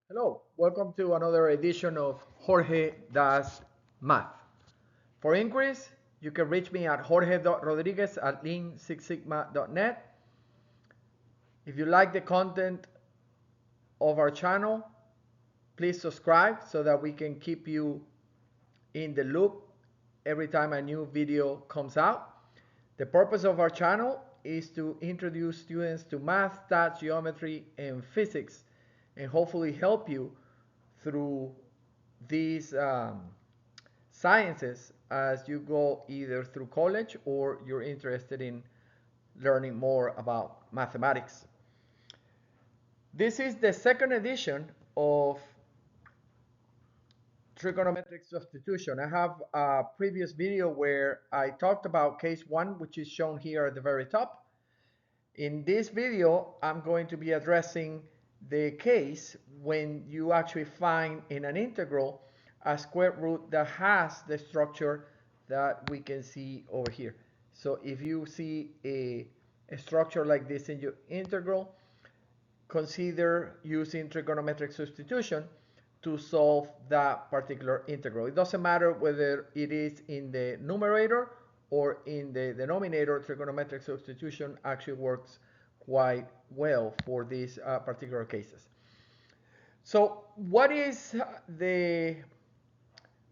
Hello, welcome to another edition of Jorge Does Math. For inquiries, you can reach me at jorge.rodriguez@lean6sigma.net. If you like the content of our channel, please subscribe so that we can keep you in the loop every time a new video comes out. The purpose of our channel is to introduce students to math, stats, geometry, and physics, and hopefully help you through these sciences as you go either through college or you're interested in learning more about mathematics. This is the second edition of trigonometric substitution. I have a previous video where I talked about case one, which is shown here at the very top. In this video, I'm going to be addressing the case when you actually find in an integral a square root that has the structure that we can see over here. So if you see a structure like this in your integral, consider using trigonometric substitution to solve that particular integral. It doesn't matter whether it is in the numerator or in the denominator. Trigonometric substitution actually works quite well for these particular cases. So what is the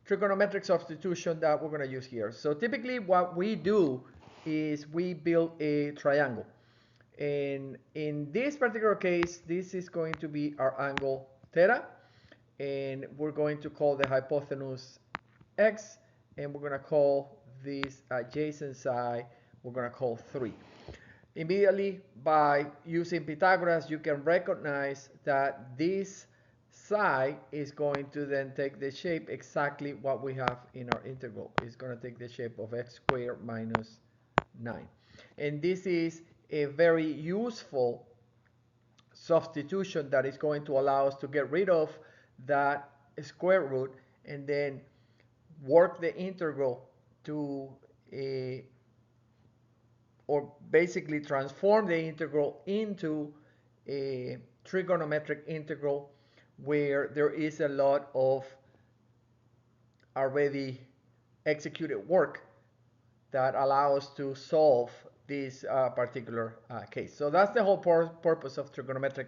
trigonometric substitution that we're going to use here? So typically what we do is we build a triangle. And in this particular case, this is going to be our angle theta. And we're going to call the hypotenuse x. And we're going to call this adjacent side, we're going to call 3. Immediately, by using Pythagoras, you can recognize that this side is going to then take the shape exactly what we have in our integral. It's going to take the shape of x squared minus 9. And this is a very useful substitution that is going to allow us to get rid of that square root and then work the integral to a, or basically transform the integral into a trigonometric integral where there is a lot of already executed work that allow us to solve this particular case. So that's the whole purpose of trigonometric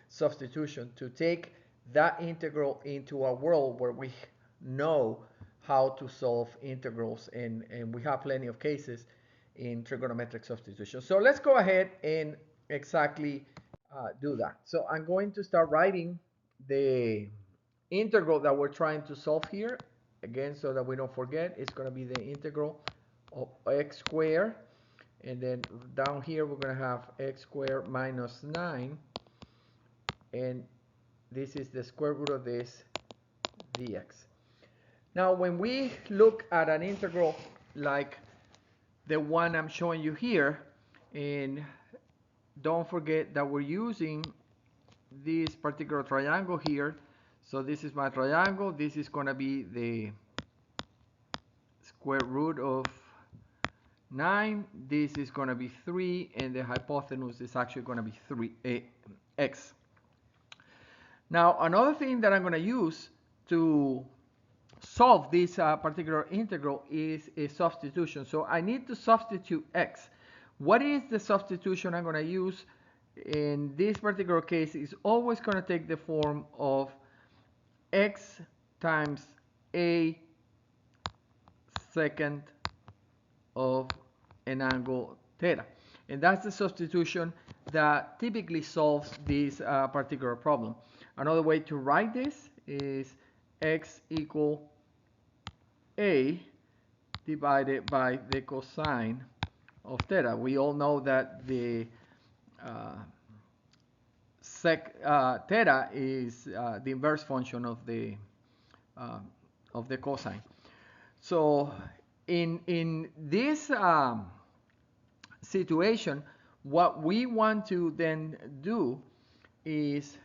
substitution, to take that integral into a world where we know how to solve integrals, and we have plenty of cases in trigonometric substitution. So let's go ahead and exactly do that. So I'm going to start writing the integral that we're trying to solve here. Again, so that we don't forget, it's going to be the integral of x squared, and then down here we're going to have x squared minus 9, and this is the square root of this dx. Now when we look at an integral like the one I'm showing you here, and don't forget that we're using this particular triangle here. So this is my triangle. This is going to be the square root of 9. This is going to be 3, and the hypotenuse is actually going to be 3 x. Now another thing that I'm going to use to solve this particular integral is a substitution. So I need to substitute x. What is the substitution I'm going to use? In this particular case, is always going to take the form of x times a secant of an angle theta. And that's the substitution that typically solves this particular problem. Another way to write this is x equal a divided by the cosine of theta. We all know that the theta is the inverse function of the cosine. So in this situation, what we want to then do is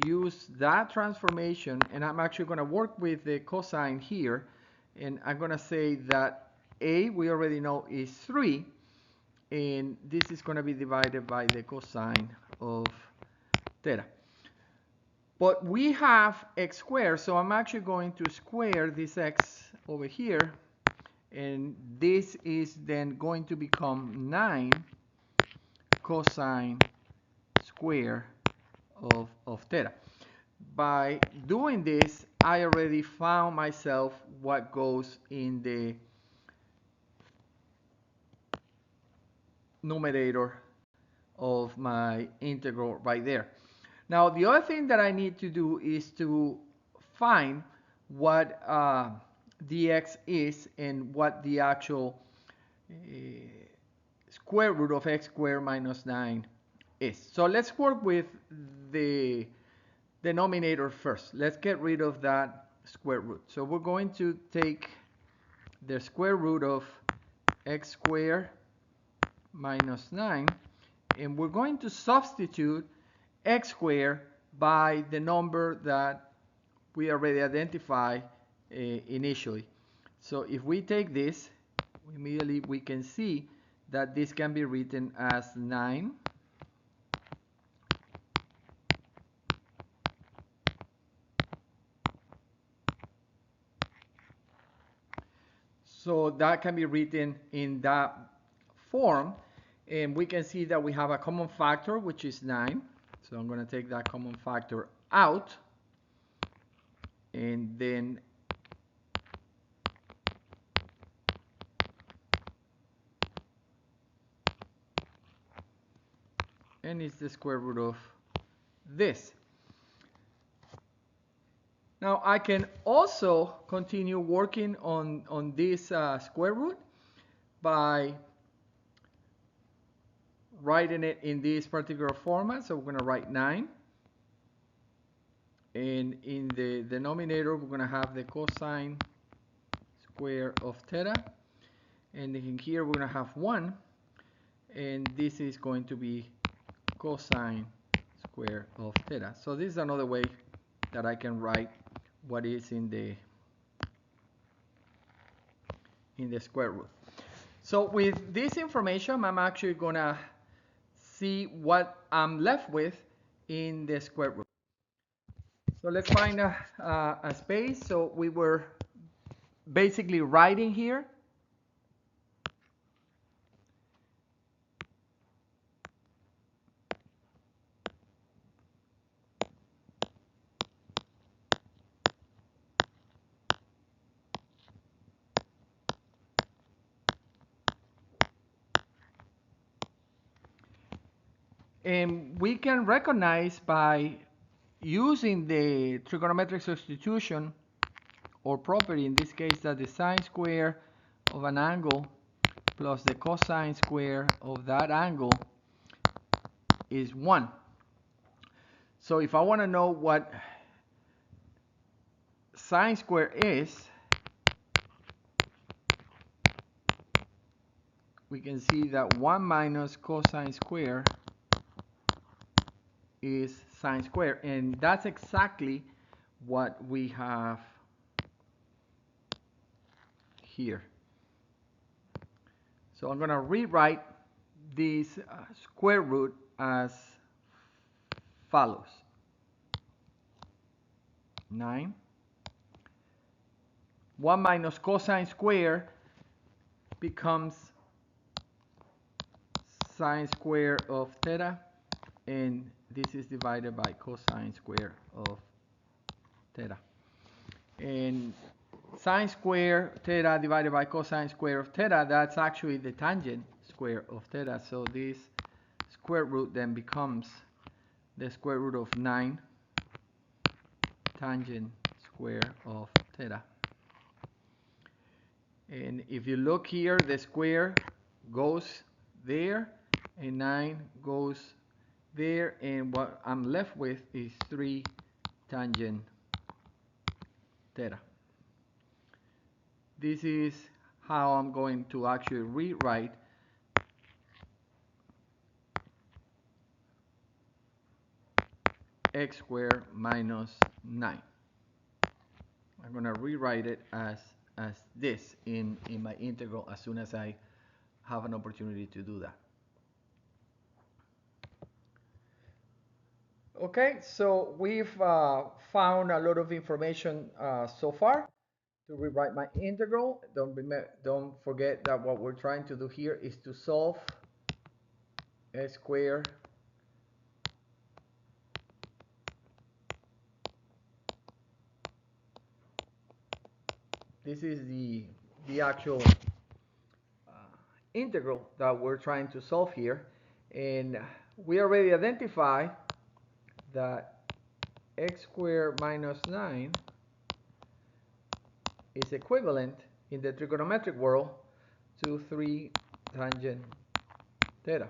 use that transformation, and I'm actually going to work with the cosine here, and I'm going to say that a, we already know, is 3, and this is going to be divided by the cosine of theta. But we have x squared, so I'm actually going to square this x over here, and this is then going to become 9 cosine square of theta. By doing this, I already found myself what goes in the numerator of my integral right there. Now, the other thing that I need to do is to find what dx is and what the actual square root of x squared minus 9 is. So let's work with the denominator first. Let's get rid of that square root. So we're going to take the square root of x squared minus 9, and we're going to substitute x squared by the number that we already identified initially. So if we take this, immediately we can see that this can be written as 9 so that can be written in that form, and we can see that we have a common factor, which is 9. So I'm going to take that common factor out, and then it's the square root of this. Now I can also continue working on this square root by writing it in this particular format. So we're going to write 9. And in the denominator, we're going to have the cosine square of theta. And in here, we're going to have 1. And this is going to be cosine square of theta. So this is another way that I can write what is in the square root. So with this information, I'm actually going to see what I'm left with in the square root. So let's find a space. So we were basically writing here. And we can recognize by using the trigonometric substitution or property, in this case, that the sine square of an angle plus the cosine square of that angle is 1. So if I want to know what sine square is, we can see that 1 minus cosine square is sine square, and that's exactly what we have here. So I'm going to rewrite this square root as follows. 9. 1 minus cosine square becomes sine square of theta, and this is divided by cosine square of theta. And sine square theta divided by cosine square of theta, that's actually the tangent square of theta. So this square root then becomes the square root of 9 tangent square of theta. And if you look here, the square goes there, and 9 goes there, and what I'm left with is 3 tangent theta. This is how I'm going to actually rewrite x squared minus 9. I'm going to rewrite it as this in my integral as soon as I have an opportunity to do that. Okay, so we've found a lot of information so far. To rewrite my integral, don't forget that what we're trying to do here is to solve a square this is the actual integral that we're trying to solve here, and we already identified that x squared minus 9 is equivalent in the trigonometric world to 3 tangent theta.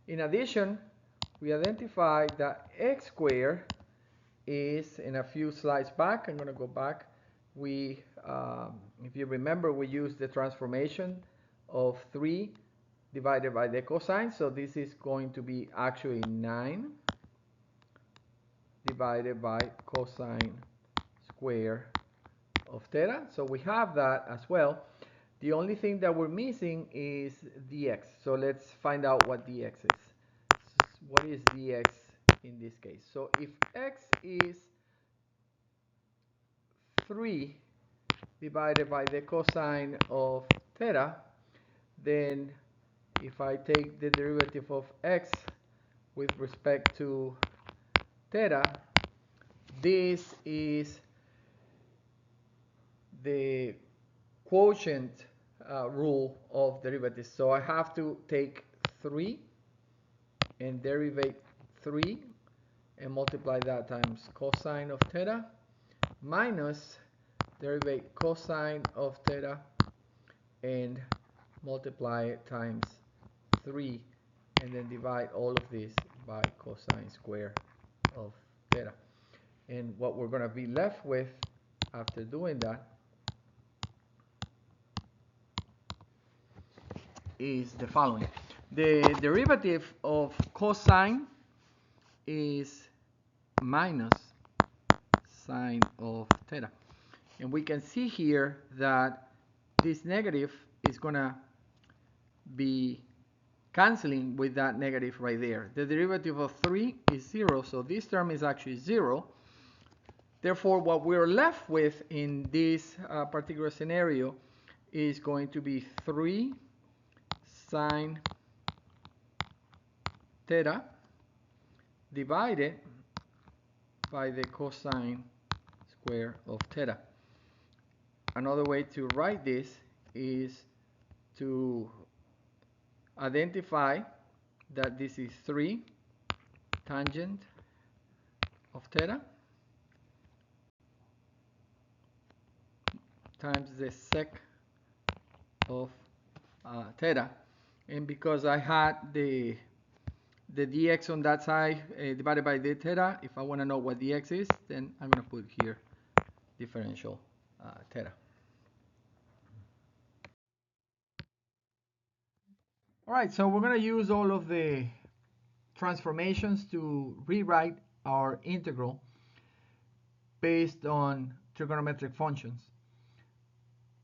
In addition, we identified that x squared is, in a few slides back, I'm going to go back, we, if you remember, we used the transformation of 3 divided by the cosine, so this is going to be actually 9 divided by cosine square of theta. So we have that as well. The only thing that we're missing is dx. So let's find out what dx is. What is dx in this case? So if x is 3 divided by the cosine of theta, then if I take the derivative of x with respect to theta, this is the quotient rule of derivatives. So I have to take 3 and derivate 3 and multiply that times cosine of theta minus derivate cosine of theta and multiply it times 3 and then divide all of this by cosine square of theta. And what we're going to be left with after doing that is the following. The derivative of cosine is minus sine of theta. And we can see here that this negative is going to be canceling with that negative right there. The derivative of 3 is 0, so this term is actually 0. Therefore, what we're left with in this particular scenario is going to be 3 sine theta divided by the cosine square of theta. Another way to write this is to identify that this is 3 tangent of theta times the sec of theta, and because I had the dx on that side divided by the theta, if I want to know what dx is, then I'm going to put here differential theta. All right, so we're going to use all of the transformations to rewrite our integral based on trigonometric functions.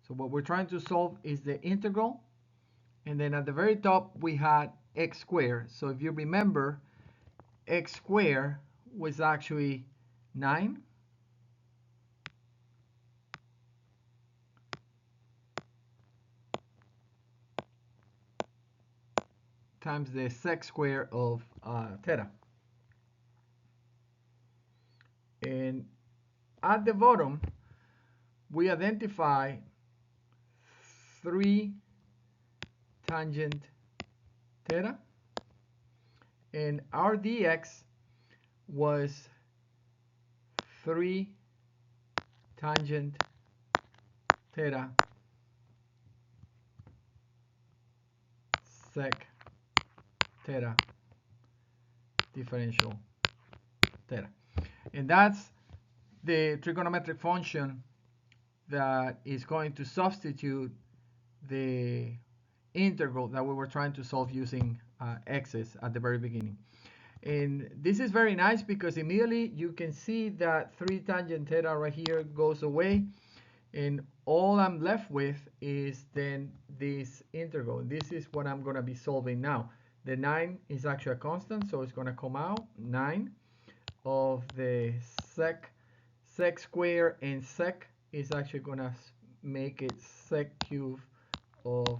So what we're trying to solve is the integral, and then at the very top we had x squared. So if you remember, x squared was actually 9 times the sec square of theta. And at the bottom, we identify 3 tangent theta, and our dx was 3 tangent theta sec theta differential theta. And that's the trigonometric function that is going to substitute the integral that we were trying to solve using x's at the very beginning. And this is very nice because immediately you can see that 3 tangent theta right here goes away, and all I'm left with is then this integral. This is what I'm going to be solving now. The 9 is actually a constant, so it's going to come out 9 of the sec square, and sec is actually going to make it sec cube of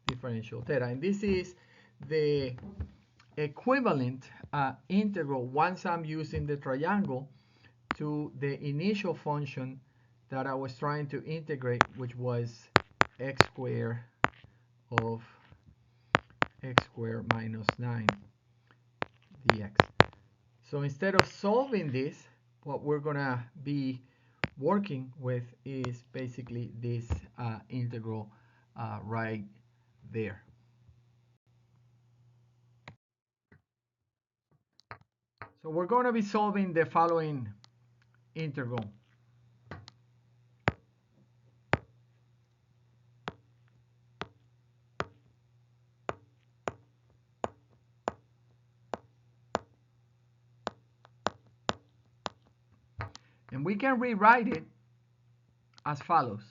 differential theta. And this is the equivalent integral, once I'm using the triangle, to the initial function that I was trying to integrate, which was x squared of x squared minus 9 dx. So instead of solving this, what we're going to be working with is basically this integral right there. So we're going to be solving the following integral. And we can rewrite it as follows.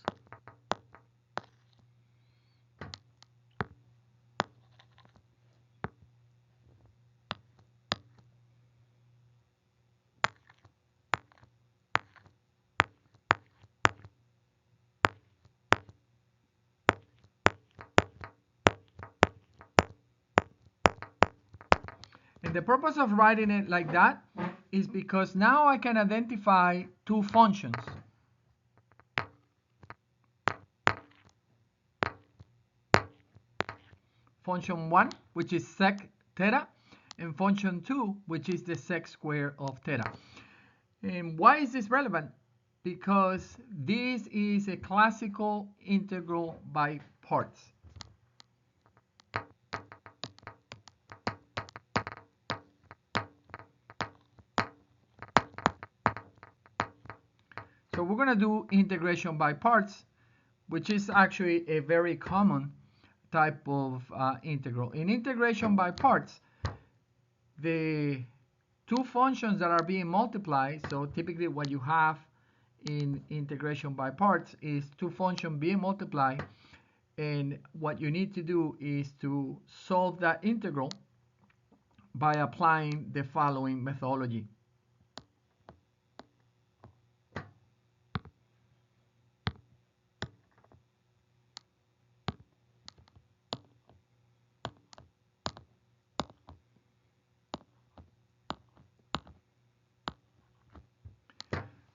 And the purpose of writing it like that is because now I can identify two functions. Function 1, which is sec theta, and function 2, which is the sec square of theta. And why is this relevant? Because this is a classical integral by parts. So we're going to do integration by parts, which is actually a very common type of integral. In integration by parts, the two functions that are being multiplied, so typically what you have in integration by parts is two functions being multiplied, and what you need to do is to solve that integral by applying the following methodology.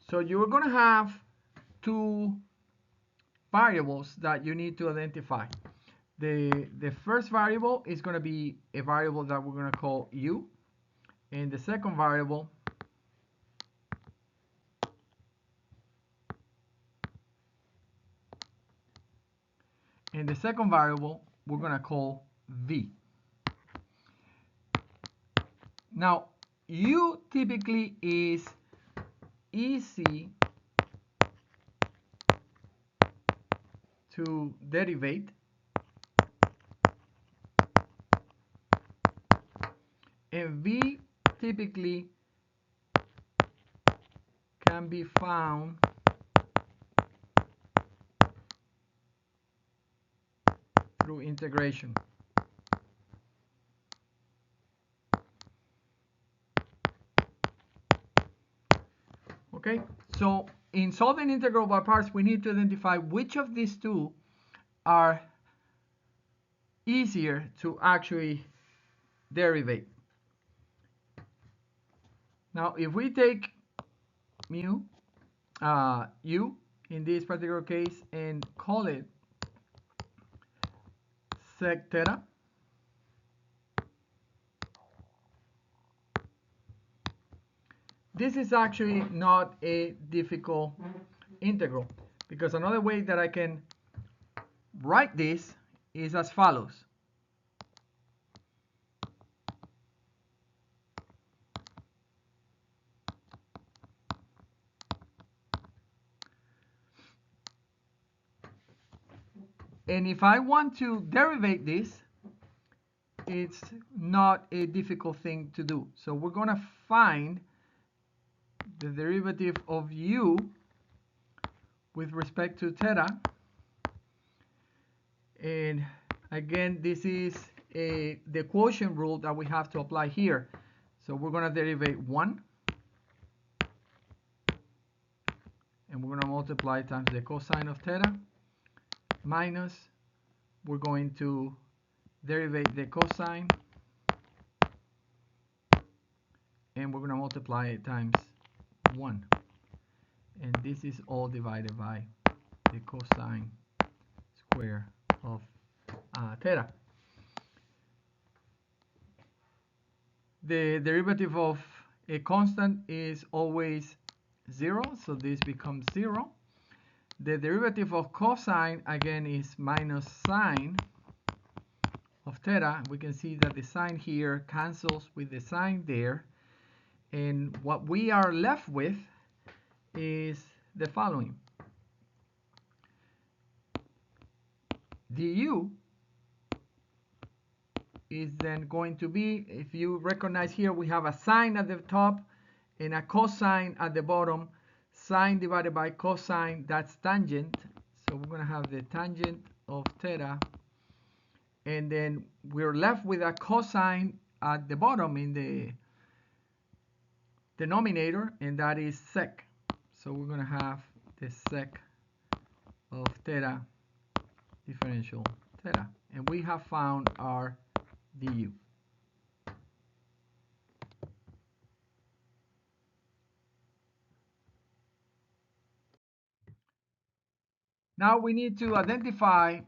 So you're going to have two variables that you need to identify. The first variable is going to be a variable that we're going to call u, and the second variable we're going to call v. Now, u typically is easy to derivate, and v typically can be found through integration. Okay, so in solving integral by parts, we need to identify which of these two are easier to actually derivate. Now, if we take mu, u in this particular case, and call it sec theta, this is actually not a difficult integral, because another way that I can write this is as follows. And if I want to derivate this, it's not a difficult thing to do. So we're going to find the derivative of u with respect to theta. And again, this is the quotient rule that we have to apply here. So we're going to derivate 1 and we're going to multiply times the cosine of theta, minus, we're going to derivate the cosine, and we're going to multiply it times 1. And this is all divided by the cosine square of theta. The derivative of a constant is always 0, so this becomes 0. The derivative of cosine, again, is minus sine of theta. We can see that the sine here cancels with the sine there. And what we are left with is the following. du is then going to be, if you recognize here, we have a sine at the top and a cosine at the bottom. Sine divided by cosine, that's tangent. So we're going to have the tangent of theta. And then we're left with a cosine at the bottom in the denominator, and that is sec. So we're going to have the sec of theta differential theta. And we have found our du. Now we need to identify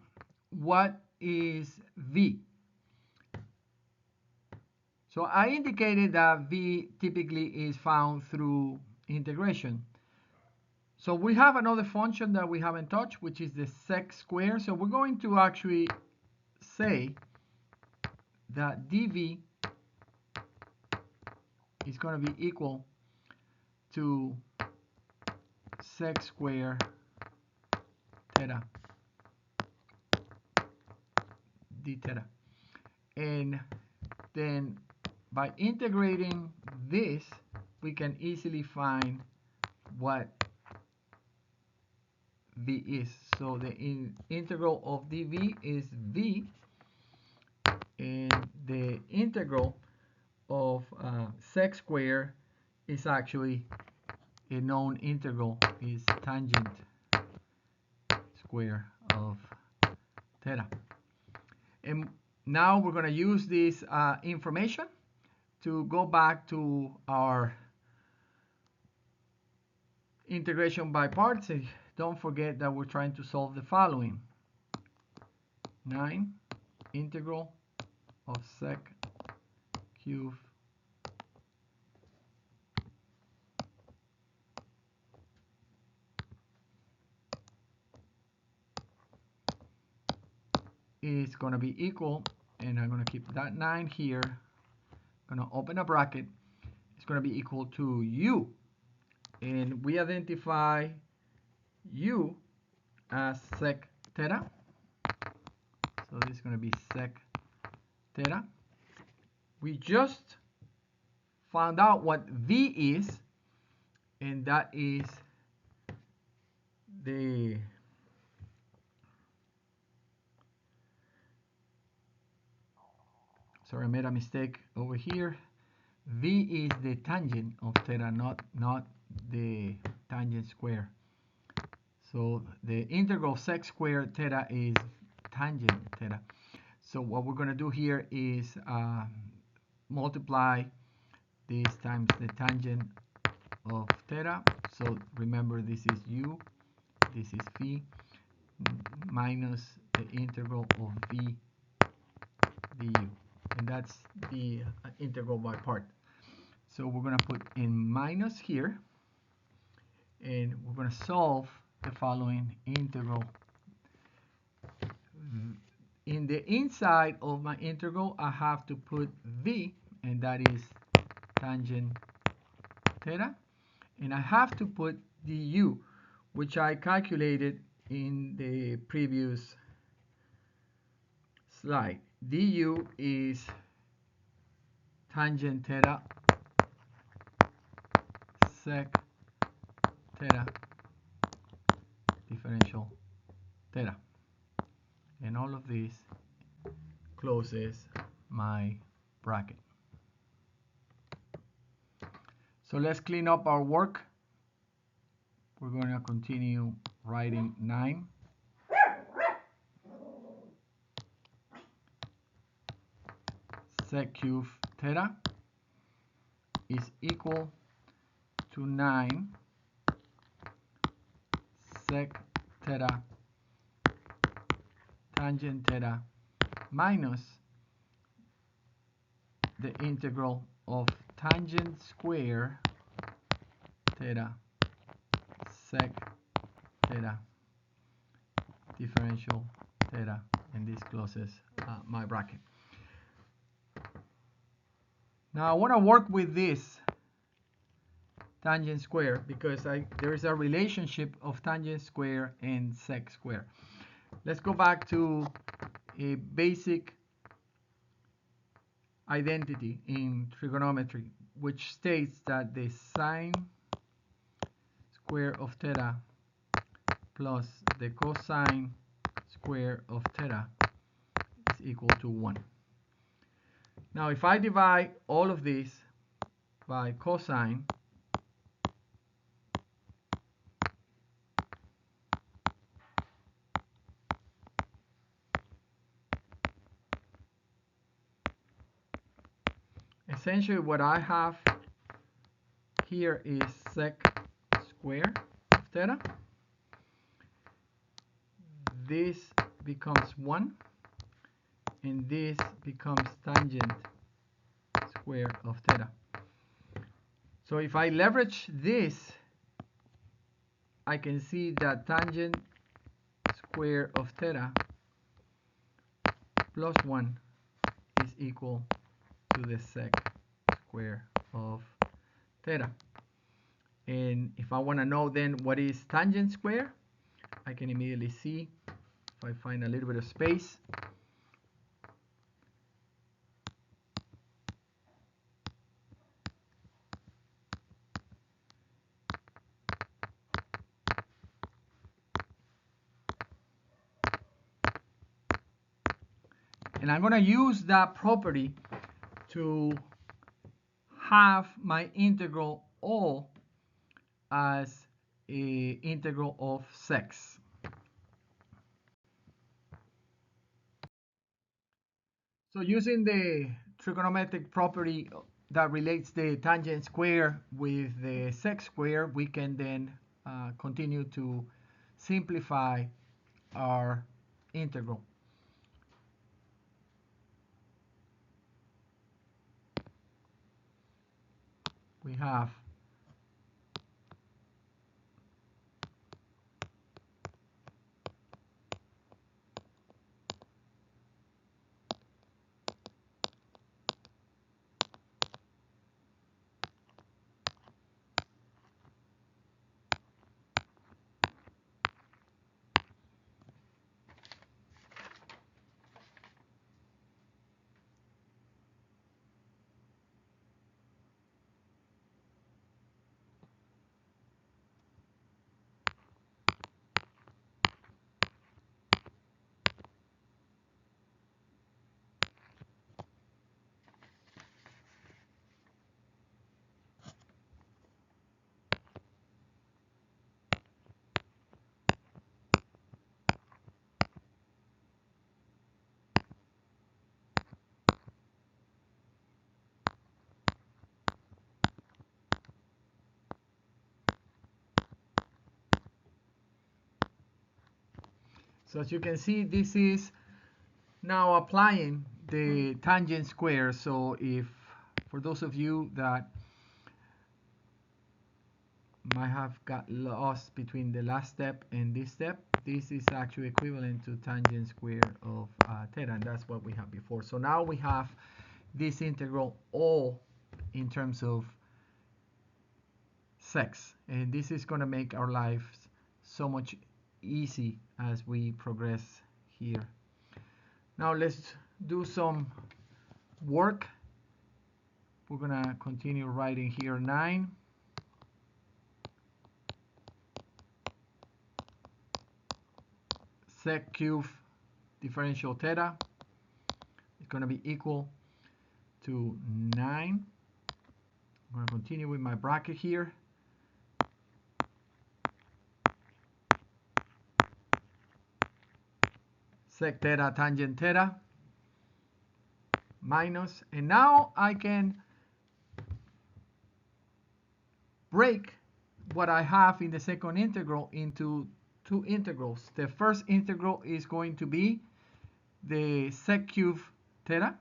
what is v. So I indicated that v typically is found through integration. So we have another function that we haven't touched, which is the sec square. So we're going to actually say that dv is going to be equal to sec square theta d theta. And then by integrating this, we can easily find what v is. So the integral of dv is v, and the integral of sec square is actually a known integral, is tangent square of theta. And now we're going to use this information to go back to our integration by parts. Don't forget that we're trying to solve the following. 9 integral of sec cube is going to be equal, and I'm going to keep that 9 here, going to open a bracket, it's going to be equal to u. And we identify u as sec theta. So this is going to be sec theta. We just found out what v is, and that is the sorry, I made a mistake over here. V is the tangent of theta, not the tangent square. So the integral of sec squared theta is tangent theta. So what we're going to do here is multiply this times the tangent of theta. So remember, this is u, this is v, minus the integral of v du. And that's the integral by part. So we're going to put in minus here, and we're going to solve the following integral. In the inside of my integral, I have to put v, and that is tangent theta, and I have to put du, which I calculated in the previous slide. Du is tangent theta sec theta differential theta, and all of this closes my bracket. So let's clean up our work. we're going to continue writing 9 sec cube theta is equal to 9 sec theta tangent theta minus the integral of tangent square theta sec theta differential theta, and this closes my bracket. Now I want to work with this tangent square because there is a relationship of tangent square and sec square. Let's go back to a basic identity in trigonometry, which states that the sine square of theta plus the cosine square of theta is equal to 1. Now if I divide all of this by cosine, essentially what I have here is sec square of theta. This becomes 1, and this becomes tangent square of theta. So if I leverage this, I can see that tangent square of theta plus 1 is equal to the sec square of theta. And if I want to know then what is tangent square, I can immediately see if I find a little bit of space. And I'm going to use that property to have my integral O as an integral of secs. So using the trigonometric property that relates the tangent square with the sec square, we can then continue to simplify our integral. We have So as you can see, this is now applying the tangent square. So if, for those of you that might have got lost between the last step and this step, this is actually equivalent to tangent square of theta, and that's what we had before. So now we have this integral all in terms of secs, and this is going to make our lives so much easy as we progress here. Now let's do some work. We're going to continue writing here 9 sec cube differential theta is going to be equal to 9. I'm going to continue with my bracket here. sec theta tangent theta minus, and now I can break what I have in the second integral into two integrals. The first integral is going to be the sec cube theta,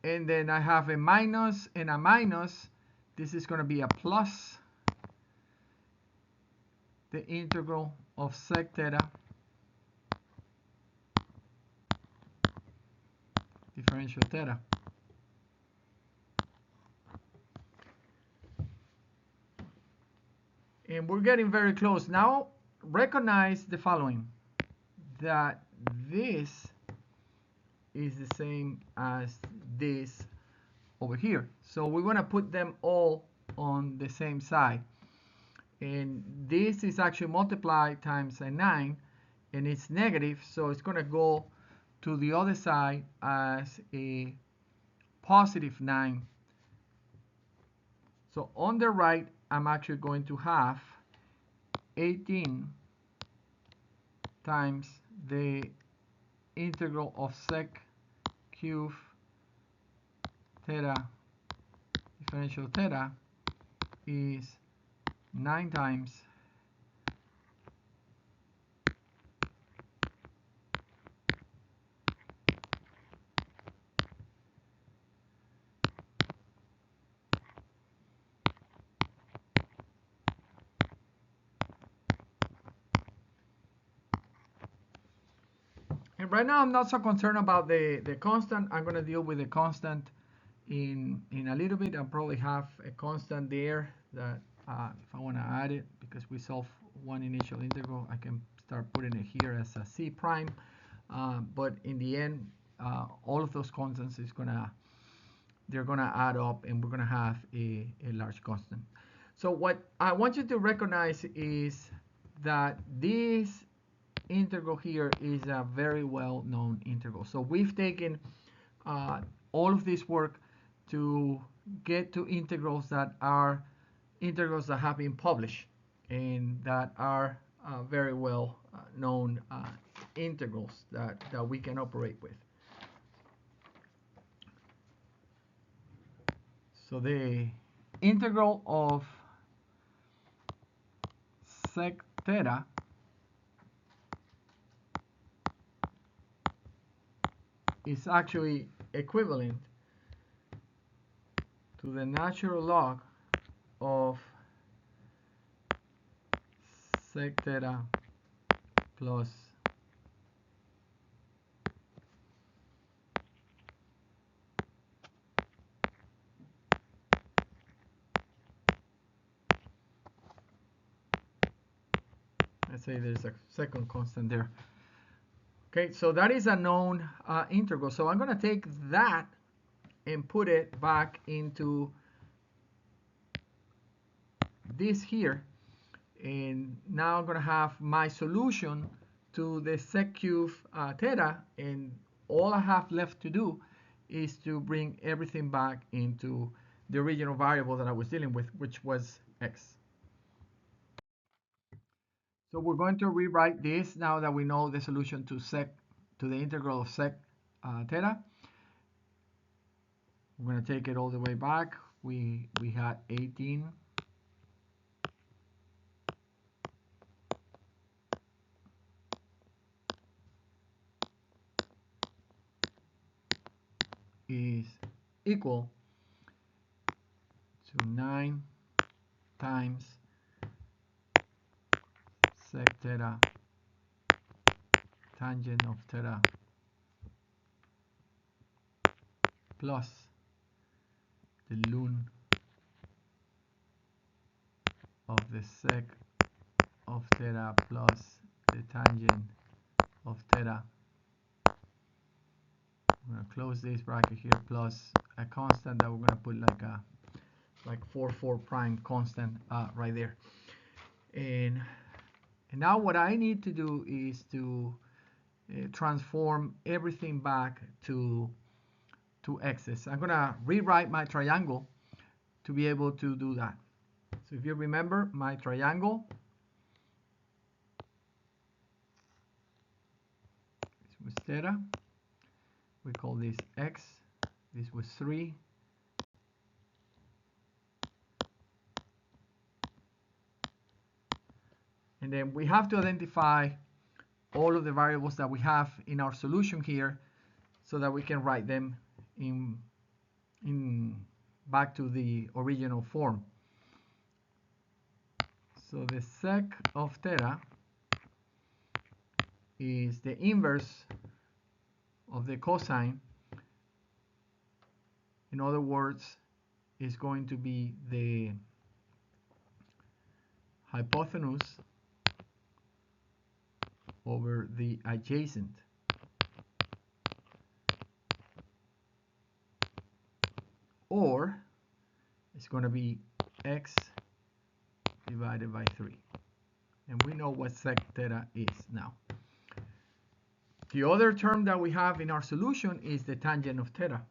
and then I have a minus and a minus. This is going to be a plus the integral of sec theta differential theta. And we're getting very close. Now recognize the following, that this is the same as this over here. So we want to put them all on the same side. And this is actually multiplied times a 9, and it's negative, so it's going to go to the other side as a positive 9. So on the right, I'm actually going to have 18 times the integral of sec cube theta differential theta is 9 times and right now I'm not so concerned about the constant. I'm going to deal with the constant in a little bit. I'll probably have a constant there that if I want to add it, because we solve one initial integral, I can start putting it here as a c prime. But in the end, all of those constants they're gonna add up, and we're gonna have a large constant. So what I want you to recognize is that this integral here is a very well-known integral. So we've taken all of this work to get to integrals that have been published and that are very well known integrals that we can operate with. So the integral of sec theta is actually equivalent to the natural log of sec theta plus let's say there's a second constant there. Okay, so that is a known integral. So I'm going to take that and put it back into this here. And now I'm going to have my solution to the sec cube theta. And all I have left to do is to bring everything back into the original variable that I was dealing with, which was x. So we're going to rewrite this now that we know the solution to the integral of sec theta. We're going to take it all the way back. We had 18 is equal to 9 times sec theta tangent of theta plus the ln of the sec of theta plus the tangent of theta. I'm going to close this bracket here plus a constant that we're going to put like 4 prime constant right there. And, and now what I need to do is to transform everything back to x's. I'm going to rewrite my triangle to be able to do that. So if you remember, my triangle, this was theta. We call this x. This was 3. And then we have to identify all of the variables that we have in our solution here so that we can write them in back to the original form. So the sec of theta is the inverse of the cosine. In other words, is going to be the hypotenuse over the adjacent. Or it's going to be x divided by 3. And we know what sec theta is now. The other term that we have in our solution is the tangent of theta.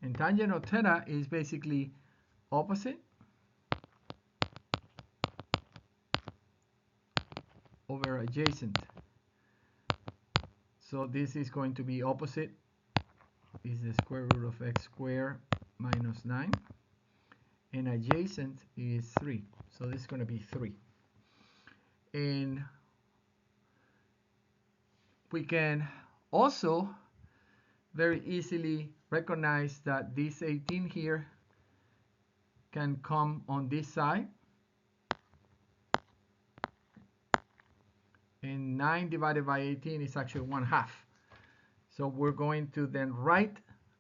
And tangent of theta is basically opposite over adjacent. So this is going to be opposite is the square root of x squared minus 9. And adjacent is 3. So this is going to be 3. And we can also very easily recognize that this 18 here can come on this side. And 9 divided by 18 is actually 1/2. So we're going to then write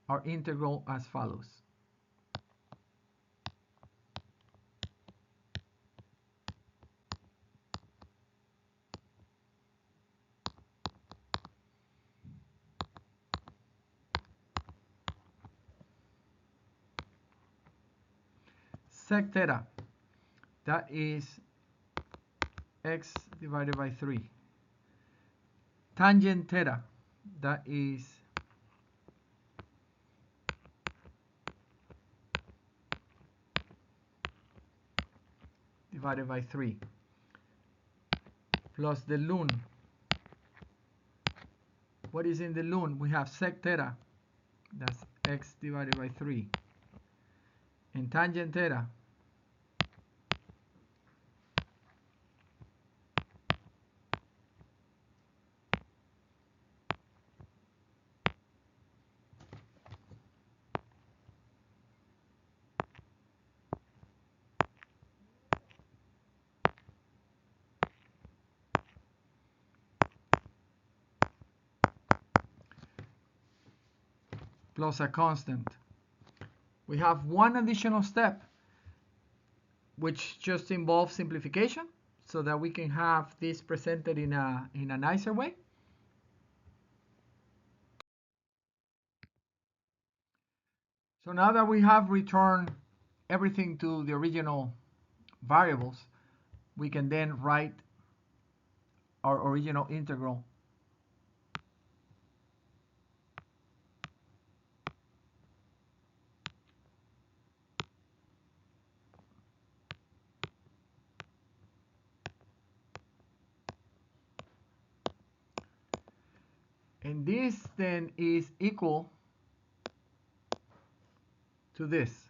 our integral as follows. Sec theta, that is x divided by 3. Tangent theta, that is divided by 3. Plus the ln. What is in the ln? We have sec theta, that's x divided by 3. And tangent theta, plus a constant. We have one additional step, which just involves simplification, so that we can have this presented in a nicer way. So now that we have returned everything to the original variables, we can then write our original integral. And this then is equal to this.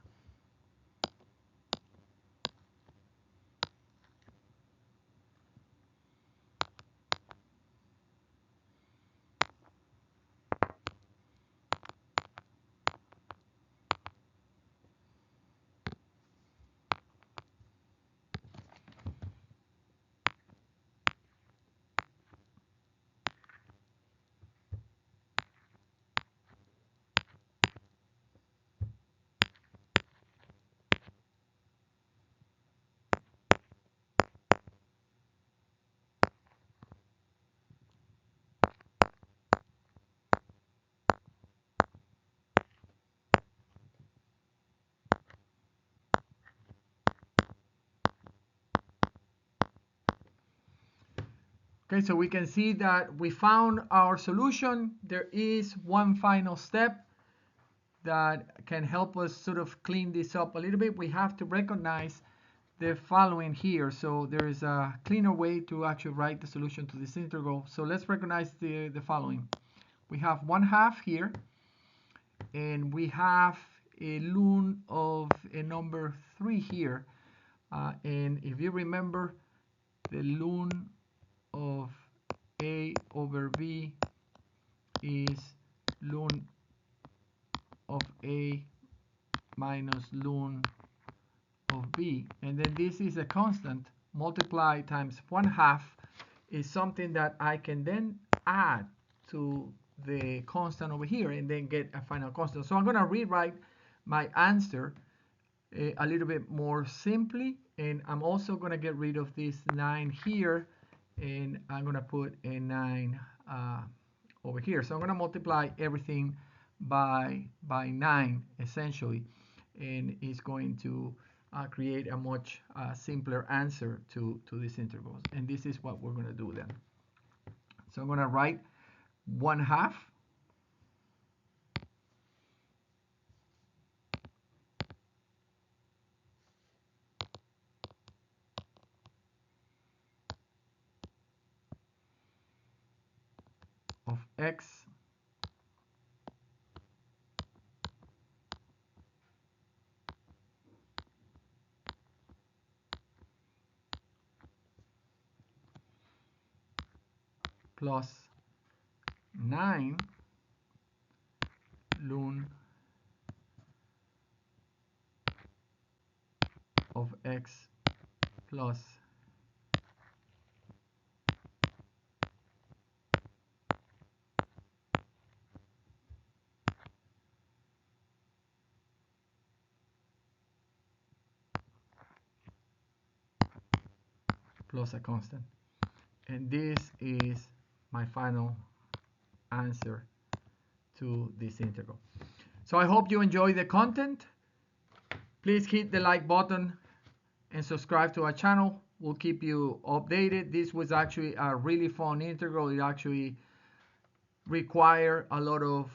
Okay, so we can see that we found our solution. There is one final step that can help us sort of clean this up a little bit. We have to recognize the following here. So there is a cleaner way to actually write the solution to this integral. So let's recognize the following. We have 1/2 here, and we have a ln of a number 3 here. And if you remember, the ln of a over b is ln of a minus ln of b, and then this is a constant. Multiply times 1/2 is something that I can then add to the constant over here and then get a final constant. So I'm going to rewrite my answer a little bit more simply, and I'm also going to get rid of this 9 here, and I'm going to put a 9 over here. So I'm going to multiply everything by 9 essentially, and it's going to create a much simpler answer to this integral. And this is what we're going to do then. So I'm going to write 1/2 of x plus 9 ln of x plus a constant. And this is my final answer to this integral. So I hope you enjoy the content. Please hit the like button and subscribe to our channel. We'll keep you updated. This was actually a really fun integral. It actually required a lot of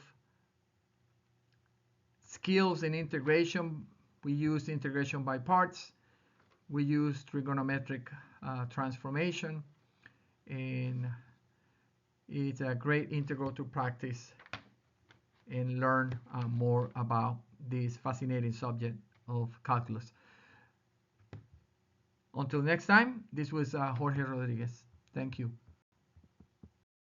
skills in integration. We used integration by parts. We used trigonometric transformation, and it's a great integral to practice and learn more about this fascinating subject of calculus. Until next time, this was Jorge Rodriguez. Thank you.